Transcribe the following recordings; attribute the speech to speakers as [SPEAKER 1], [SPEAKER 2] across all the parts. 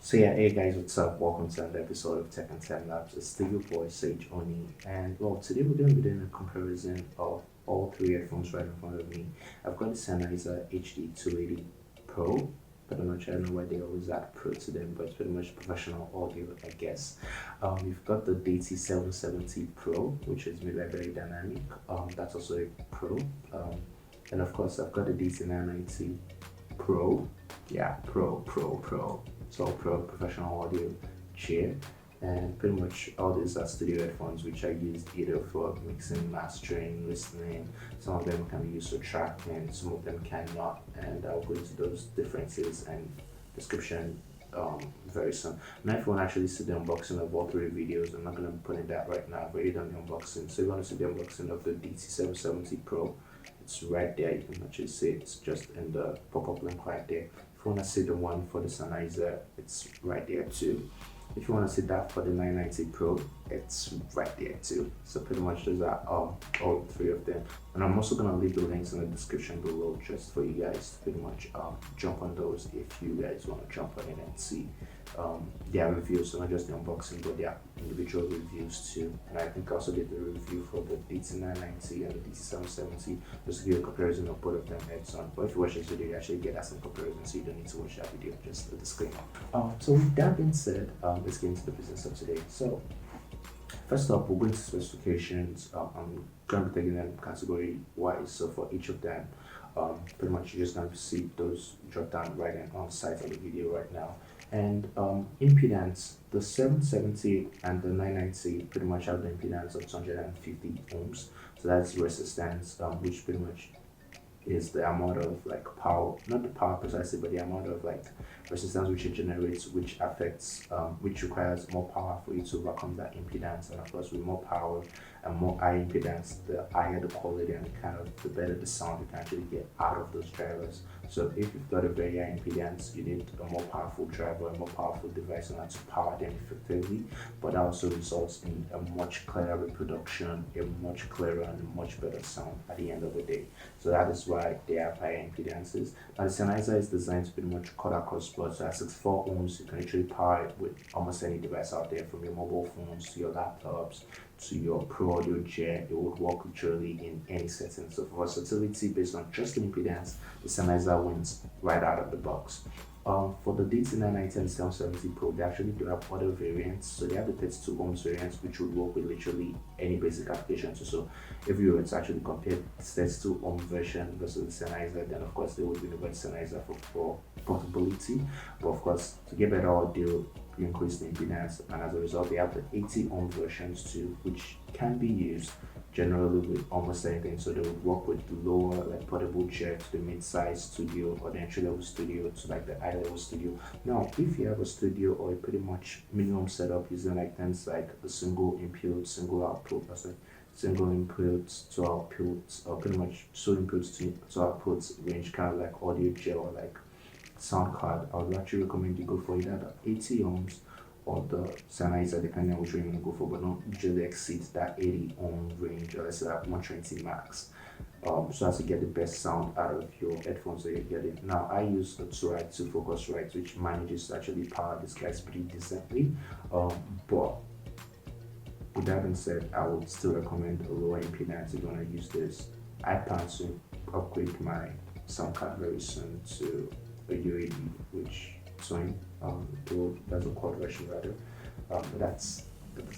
[SPEAKER 1] So yeah, hey guys, what's up? Welcome to another episode of Tech and Time Labs. It's still your boy Sage Oni, and well, today we're going to be doing a comparison of all three headphones right in front of me. I've got the Sennheiser HD 280 Pro. Pretty much, I don't know why they always add Pro to them, but it's pretty much professional audio, I guess. We've got the DT 770 Pro, which is made by Very Dynamic. That's also a Pro. And of course, I've got the DT 990 Pro. Yeah, Pro. So Pro professional audio chair, and pretty much all these are studio headphones which I used either for mixing, mastering, listening. Some of them can be used for tracking, some of them cannot, and I'll go into those differences and description very soon. Now, if you want to actually see the unboxing of all three videos, I'm not going to be putting that right now. I've already done the unboxing. So, if you want to see the unboxing of the DT770 Pro, it's right there. You can actually see it's just in the pop-up link right there. If you want to see the one for the Sennheiser, it's right there too. If you want to see that for the 990 Pro, it's right there too. So pretty much those are all three of them. And I'm also going to leave the links in the description below just for you guys to pretty much jump on those if you guys want to jump on it and see their reviews. So not just the unboxing, but their individual reviews too. And I think I also did the review for the DT990 and the DT770 just to give a comparison of both of them heads on. But if you watch this video, you actually get that same comparison, so you don't need to watch that video, just a disclaimer. So with that being said, let's get into the business of today. So first up, we're going to specifications. I'm going to be taking them category wise. So for each of them, pretty much you're just going to see those drop down right on site on the video right now. And impedance, the 770 and the 990 pretty much have the impedance of 250 ohms. So that's resistance, which pretty much is the amount of like power, not the power precisely, but the amount of like resistance which it generates, which affects, which requires more power for you to overcome that impedance. And of course, with more power and more high impedance, the higher the quality and kind of the better the sound you can actually get out of those drivers. So if you've got a very high impedance, you need a more powerful driver, a more powerful device in order to power them effectively. But that also results in a much clearer reproduction, a much clearer and much better sound at the end of the day. So that is why they have higher impedances. Now the Sennheiser is designed to pretty much cut across board. So at 64 ohms, you can actually power it with almost any device out there, from your mobile phones to your laptops to your Pro Audio Chair. It would work literally in any setting. So for versatility based on just the impedance, the Sennheiser wins right out of the box. For the DT990 and 770 Pro, they actually do have other variants. So they have the 32 ohms variants, which would work with literally any basic application. So if you were to actually compare the 32 ohm version versus the Sennheiser, then of course they would be the Sennheiser for portability. But of course, to get better audio, you increase the impedance, and as a result, they have the 80 ohm versions too, which can be used generally with almost anything. So they would work with lower, like portable chair to the mid-size studio, or the entry-level studio to like the high-level studio. Now, if you have a studio or a pretty much minimum setup using like things like a single input, single output, or single input to outputs, or pretty much two inputs to outputs range, kind of like audio gel or like sound card, I would actually recommend you go for either the 80 ohms or the Sennheiser, depending on which one you want to go for, but not usually exceed that 80 ohm range, or let's say that 120 max. So as to get the best sound out of your headphones that you're getting. Now I use a 2 Focusrite, which manages to actually power this guys pretty decently. But with that being said, I would still recommend a lower impedance if you want to use this. I plan to upgrade my sound card very soon to a UAD, which Sony, that's a quad version rather. But that's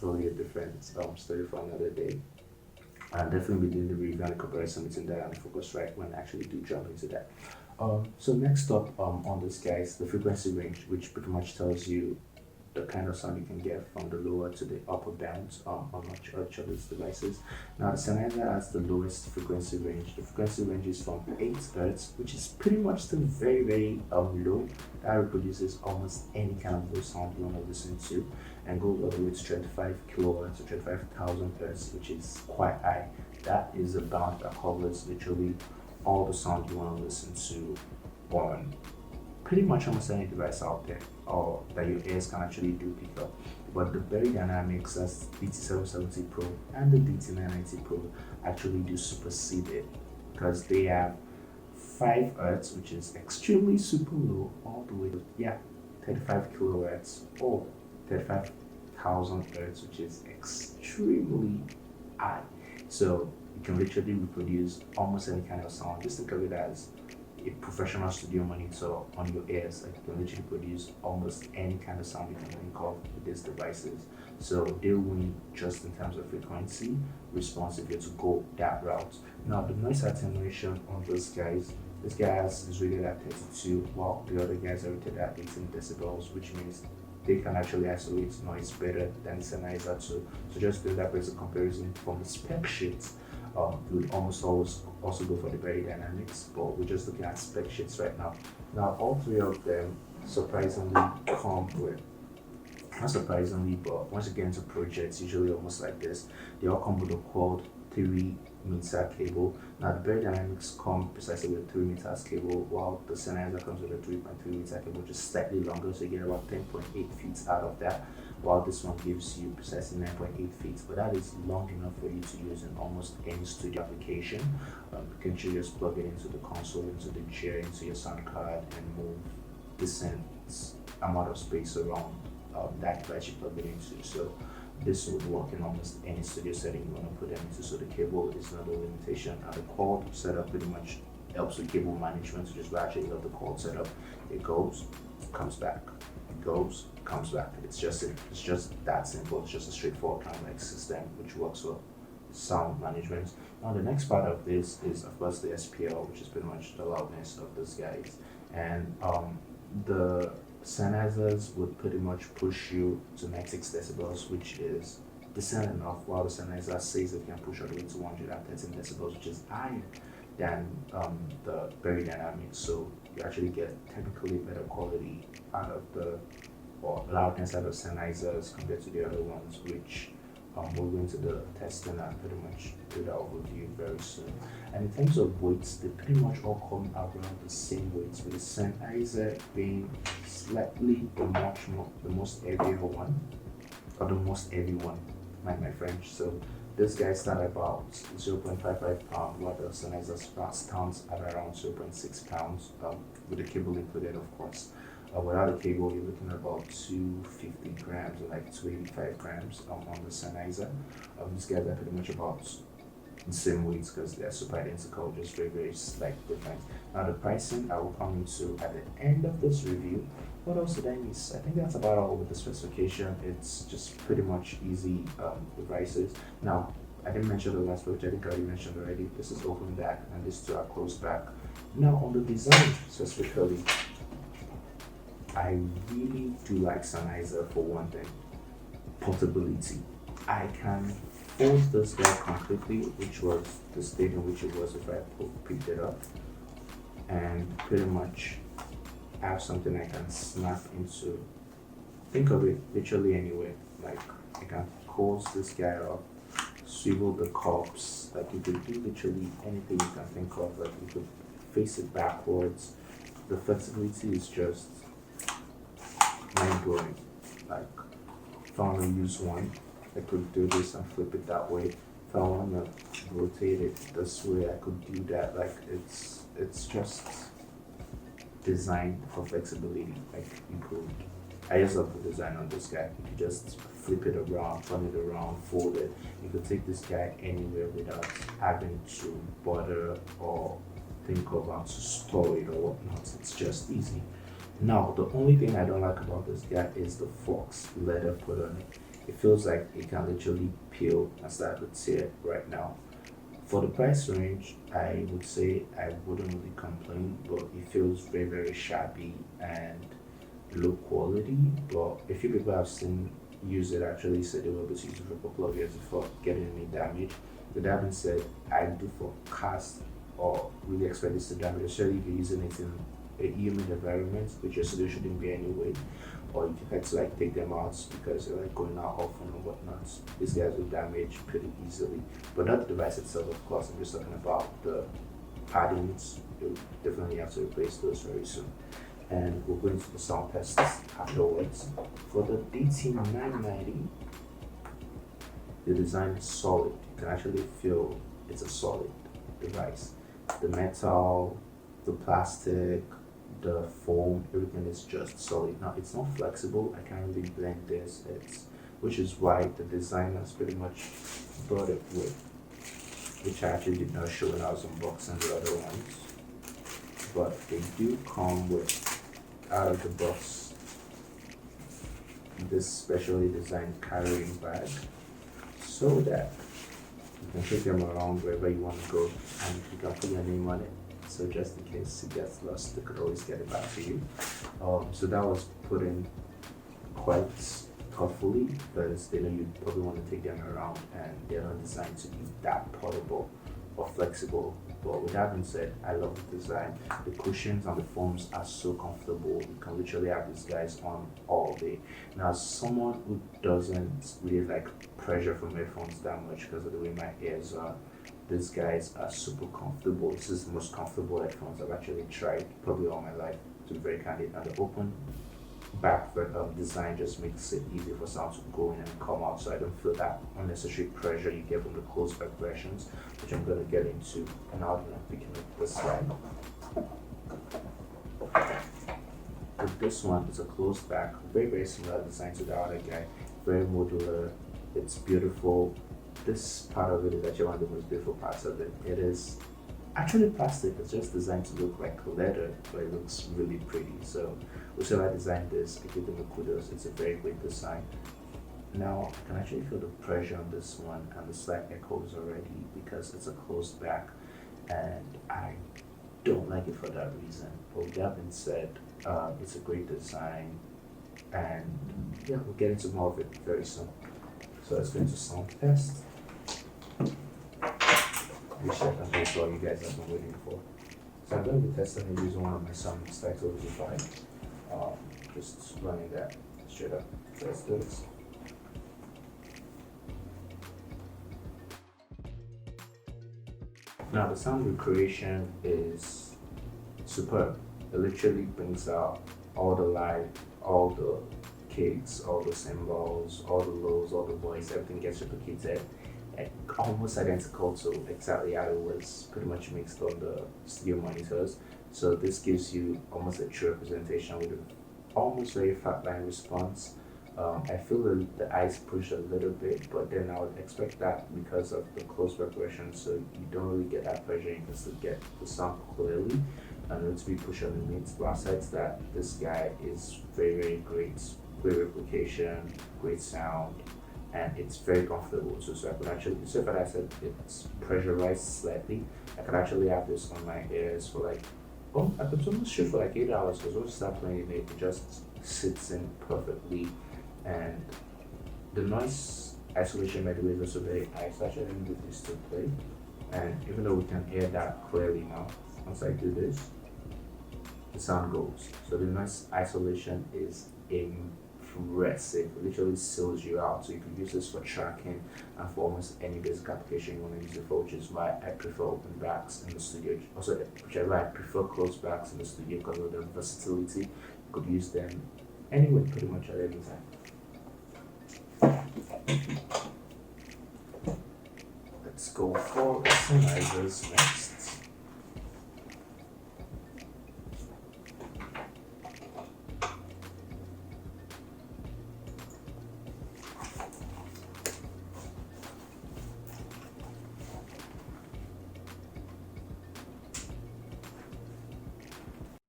[SPEAKER 1] totally a different story for another day. I'll definitely be doing the review and comparison between that and Focusrite when I actually do jump into that. So next up on this guys, the frequency range, which pretty much tells you the kind of sound you can get from the lower to the upper bands on each of these devices. Now the Sennheiser has the lowest frequency range. The frequency range is from 8 Hz, which is pretty much still very low. That reproduces almost any kind of low sound you want to listen to, and goes all the way to 25 kilohertz to 25,000 Hz, which is quite high. That is a band that covers literally all the sound you want to listen to on pretty much almost any device out there, or that your ears can actually do pick up. But the Very Dynamics as DT770 Pro and the DT990 Pro actually do supersede it, because they have 5 Hz, which is extremely super low, all the way to 10 35 kilohertz or 35,000 hertz, which is extremely high. So you can literally reproduce almost any kind of sound. Just think of it as a professional studio monitor on your ears. Like you can literally produce almost any kind of sound you can think of with these devices. So they win just in terms of frequency response if you're to go that route. Now the noise attenuation on this guy is rated at 32, while the other guys are rated at 18 decibels, which means they can actually isolate noise better than Sennheiser too. So just doing that as a comparison from the spec sheets, we would almost always also go for the Berry Dynamics, but we're just looking at spec sheets right now. Now all three of them surprisingly come with, not surprisingly, but once you get into projects, usually almost like this, they all come with a quad 3-meter cable. Now the Berry Dynamics come precisely with 3 meters cable, while the Sennheiser comes with a 3.3-meter cable, which is slightly longer, so you get about 10.8 feet out of that, while this one gives you precisely 9.8 feet. But that is long enough for you to use in almost any studio application. You can just plug it into the console, into the chair, into your sound card, and move decent amount of space around that device you plug it into. So this would work in almost any studio setting you want to put them into. So the cable is not a limitation. And the cord setup pretty much helps with cable management. So just actually love the cord setup. It goes, comes back, it goes, comes back. It's just that simple. It's just a straightforward kind of like system which works for sound management. Now the next part of this is of course the SPL, which is pretty much the loudness of those guys. And the Sennheisers would pretty much push you to 96 decibels, which is decent enough, while the Sennheiser says it can push all the way to 113 decibels, which is higher than the Berry Dynamics. So you actually get technically better quality out of the or loudness out of Sennheisers compared to the other ones, which we'll go into the testing and pretty much do that overview very soon. And in terms of weights, they pretty much all come around the same weights, with the Sennheiser being slightly the most heavier one, or the most heavy one, like my French. So this guy start about 0.55 pounds, while the Sennheiser stands at around 0.6 pounds, with the cable included, of course. Without the cable, you're looking at about 250 grams or like 285 grams on the Sennheiser. These guys are pretty much about the same weights because they're super identical, just very slight difference. Now the pricing I will come into at the end of this review. What else did I miss? I think that's about all with the specification. It's just pretty much easy devices. Now I didn't mention the last which I think I already mentioned already. This is open back and these two are closed back. Now on the design specifically, I really do like Sennheiser for one thing, portability. I can fold this guy completely, which was the state in which it was if I picked it up, and pretty much have something I can snap into. Think of it literally anywhere. Like I can close this guy up, swivel the cups, like you could do literally anything you can think of. Like you could face it backwards. The flexibility is just mind blowing. Like if I want to use one, I could do this and flip it that way. If I want to rotate it this way, I could do that. Like it's just designed for flexibility. Like you could, I just love the design on this guy. You could just flip it around, turn it around, fold it. You could take this guy anywhere without having to bother or think of how to store it or whatnot. It's just easy. Now, the only thing I don't like about this guy is the Fox leather put on it. It feels like it can literally peel and start to tear right now. For the price range, I would say I wouldn't really complain, but it feels very shabby and low quality. But a few people I've seen use it actually said they were able to use it for a couple of years before getting any damage. With that being said, I do forecast or really expect this to damage, especially if you're using it in a humid environment, which your solution shouldn't be anyway, or you had to like take them out because they're like going out often or whatnot. These guys will damage pretty easily, but not the device itself, of course. I'm just talking about the paddings. You'll definitely have to replace those very soon. And we'll go into the sound tests afterwards. For the DT990, the design is solid. You can actually feel it's a solid device. The metal, the plastic, the foam, everything is just solid. Now it's not flexible. I can't really blend this. It's which is why the designers pretty much brought it with, which I actually did not show when I was unboxing the other ones. But they do come with out of the box this specially designed carrying bag so that you can take them around wherever you want to go and you can put your name on it. So just in case it gets lost, they could always get it back to you. So that was put in quite thoughtfully because they know you probably want to take them around and they're not designed to be that portable or flexible. But with that being said, I love the design. The cushions and the foams are so comfortable. You can literally have these guys on all day. Now, as someone who doesn't really like pressure from headphones that much because of the way my ears are, these guys are super comfortable. This is the most comfortable headphones I've actually tried probably all my life, to be very candid. And the open back design just makes it easy for sound to go in and come out, so I don't feel that unnecessary pressure you get from the closed back versions, which I'm going to get into now that I'm picking up this slide. With this one, it's a closed back, very similar design to the other guy, very modular, it's beautiful. This part of it is actually one of the most beautiful parts of it. It is actually plastic, it's just designed to look like leather, but it looks really pretty. So whoever designed this, I give them a kudos. It's a very great design. Now I can actually feel the pressure on this one and the slight echoes already because it's a closed back and I don't like it for that reason. But with that being said, it's a great design and yeah, we'll get into more of it very soon. So let's go into sound test. Which I can do all you guys have been waiting for. So I'm going to be testing and using one of my Sony Staxo V5. Just running that straight up. So let's do this. Now the sound recreation is superb. It literally brings out all the light, all the kicks, all the cymbals, all the lows, all the voice, everything gets replicated. Almost identical to exactly how it was pretty much mixed on the studio monitors. So this gives you almost a true representation with an almost very flat line response. I feel the eyes push a little bit, but then I would expect that because of the close version, so you don't really get that pressure, you can still get the sound clearly and it's be pushed on the mids. But besides that, this guy is very great replication, great sound, and it's very comfortable too. So I could actually, so if I said it's pressurized slightly, I could actually have this on my ears for like, I could almost shoot for like 8 hours because once you start playing it, it just sits in perfectly. And the noise isolation by the way is also very high, so I actually didn't do this to play. And even though we can hear that clearly now, once I do this, the sound goes. So the noise isolation is impressive. It literally seals you out. So you can use this for tracking and for almost any basic application you want to use it for, which is why I prefer open backs in the studio. Also, which is why I prefer closed backs in the studio because of the versatility. You could use them anywhere, pretty much at any time. Let's go for Sennheisers next.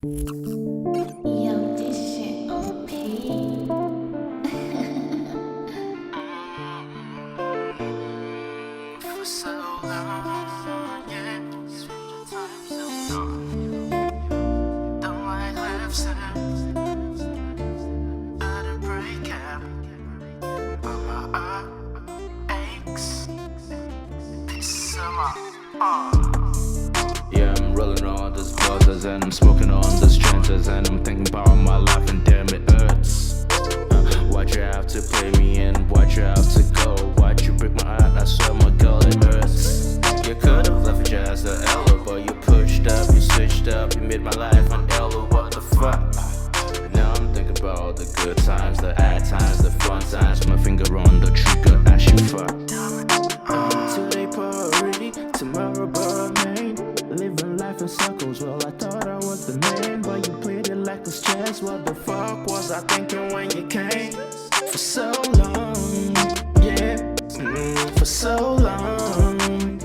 [SPEAKER 2] Yo, this shit OP. For so long, yeah. Don't like left sound. Out of break out. Aches. This summer.
[SPEAKER 3] Yeah, I'm rolling on these buzzers and I'm smoking on these trenches and I'm thinking about my life and damn it hurts. Why'd you have to play me in? Why'd you have to go? Why'd you break my heart? I swear my girl it hurts. You could've left it just a Ella, but you pushed up, you switched up, you made my life an Ella, what the fuck? Now I'm thinking about the good times, the bad times, the fun times, my finger on the trigger, I should fuck. Today priority, tomorrow burn. Living life in circles, well I thought I was the man, but you play Cause what the fuck was I thinking when you came? For so long, yeah, for so long,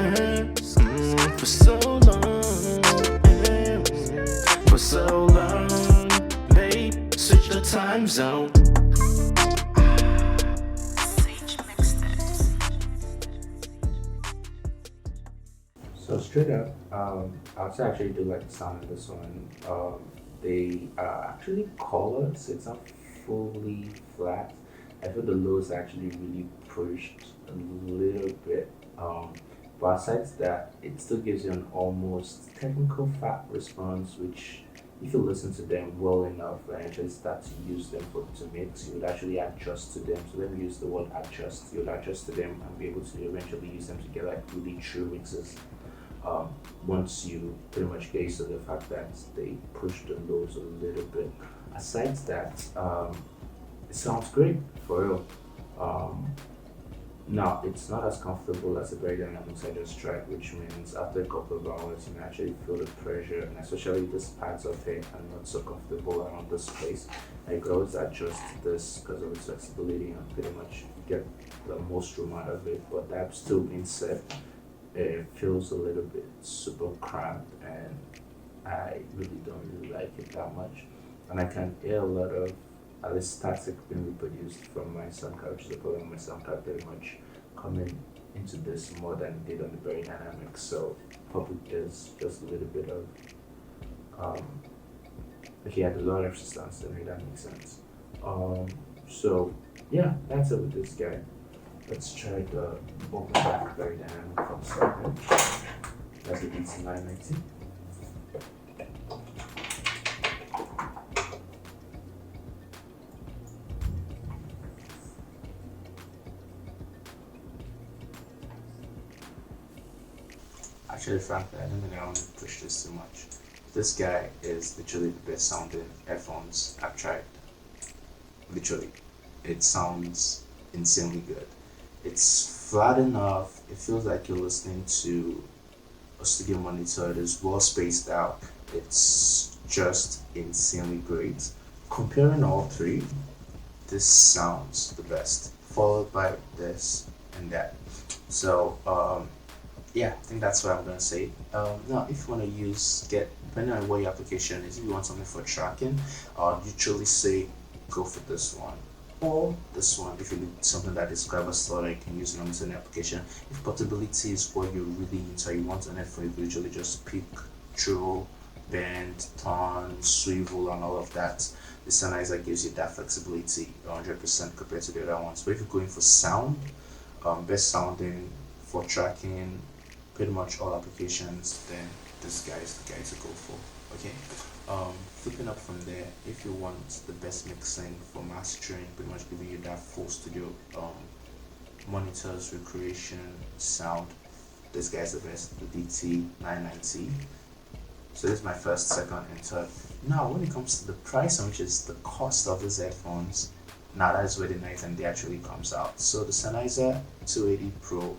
[SPEAKER 3] for so long, for so long, babe, switch the time zone.
[SPEAKER 2] Sage Mixtapes.
[SPEAKER 1] So straight up, I would say I actually do like the sound of this one. They are actually colors. It's not fully flat. I feel the lows actually really pushed a little bit. But besides that, it still gives you an almost technical fat response, which if you listen to them well enough and actually start to use them to mix, you would actually adjust to them. So let me use the word adjust. You would adjust to them and be able to eventually use them to get like really true mixes. Once you pretty much get used to the fact that they push the lows a little bit. Aside that, it sounds great for real. Now it's not as comfortable as a very dynamic just track, which means after a couple of hours you can actually feel the pressure, and especially this parts of it are not so comfortable around this place. I could always adjust this because of its flexibility and pretty much get the most room out of it. But that still being said, it feels a little bit super cramped, and I really don't really like it that much. And I can hear a lot of at least static being reproduced from my sound card, which is the problem. My sound card very much coming into this more than it did on the very dynamic. So probably there's just a little bit of if you had a lot of resistance, then that makes sense. So yeah, that's it with this guy. Let's try the open back very dynamic from second. That's a DC 990. Actually, frankly, I don't think I want to push this too much. This guy is literally the best sounding headphones I've tried. Literally, it sounds insanely good. It's flat enough. It feels like you're listening to a studio monitor. It is well spaced out. It's just insanely great. Comparing all three, this sounds the best, followed by this and that. So yeah, I think that's what I'm gonna say. Now, if you want to depending on what your application is, if you want something for tracking, I'll usually say go for this one or this one. If you need something that describes slot, you can use an Amazon application. If portability is what you're really into, you want an for you to usually just pick through, bend, turn, swivel, and all of that. The Sennheiser gives you that flexibility 100% compared to the other ones. But if you're going for sound, best sounding for tracking, pretty much all applications, then this guy is the guy to go for. Okay. Flipping up from there, if you want the best mixing for mastering, pretty much giving you that full studio monitors, recreation, sound, this guy's the best, the DT 990. So this is my first, second, and third. Now, when it comes to the price, which is the cost of these headphones, now that's where the night and day actually comes out. So the Sennheiser 280 Pro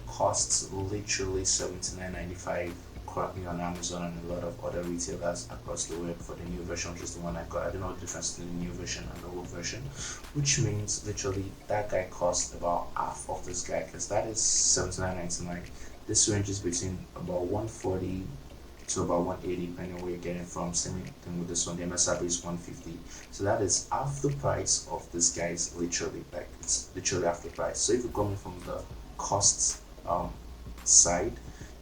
[SPEAKER 1] costs literally $79.95 currently on Amazon and a lot of other retailers across the web for the new version, which is the one I got. I don't know the difference between the new version and the old version, which means literally that guy costs about half of this guy, because that is $79.99. This ranges between about $140 to about $180 depending on where you're getting from. Same thing with this one, the MSRP is $150. So that is half the price of this guy's, literally, like it's literally half the price. So if you're coming from the costs side,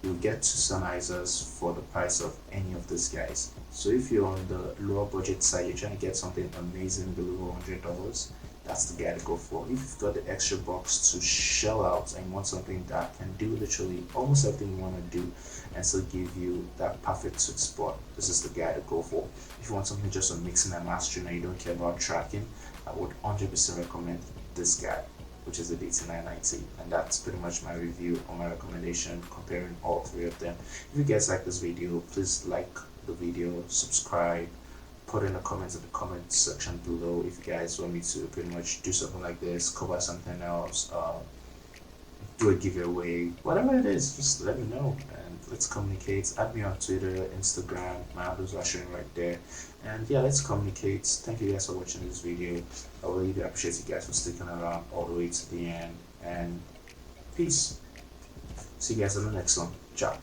[SPEAKER 1] you'll get two Sennheisers for the price of any of these guys. So if you're on the lower budget side, you're trying to get something amazing below $100, that's the guy to go for. If you've got the extra bucks to shell out and want something that can do literally almost everything you want to do and still give you that perfect sweet spot, this is the guy to go for. If you want something just on mixing and mastering and you don't care about tracking, I would 100% recommend this guy, which is the DT990. And that's pretty much my review or my recommendation comparing all three of them. If you guys like this video, please like the video, subscribe, put in the comments in the comment section below if you guys want me to pretty much do something like this, cover something else, do a giveaway, whatever it is, just let me know and let's communicate. Add me on Twitter, Instagram, my handles are showing right there, And yeah, let's communicate. Thank you guys for watching this video. I really do appreciate you guys for sticking around all the way to the end. And peace. See you guys in the next one. Ciao.